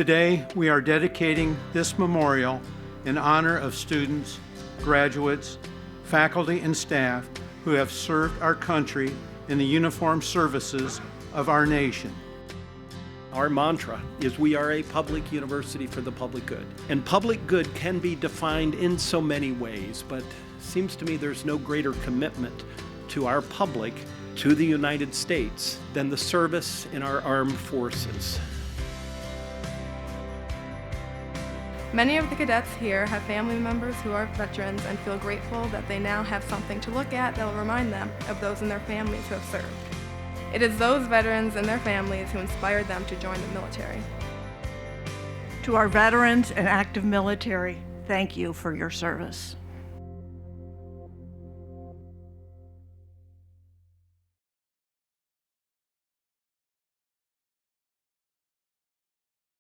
Today, we are dedicating this memorial in honor of students, graduates, faculty, and staff who have served our country in the uniformed services of our nation. Our mantra is we are a public university for the public good. And public good can be defined in so many ways, but it seems to me there's no greater commitment to our public, to the United States, than the service in our armed forces. Many of the cadets here have family members who are veterans and feel grateful that they now have something to look at that will remind them of those in their families who have served. It is those veterans and their families who inspired them to join the military. To our veterans and active military, thank you for your service.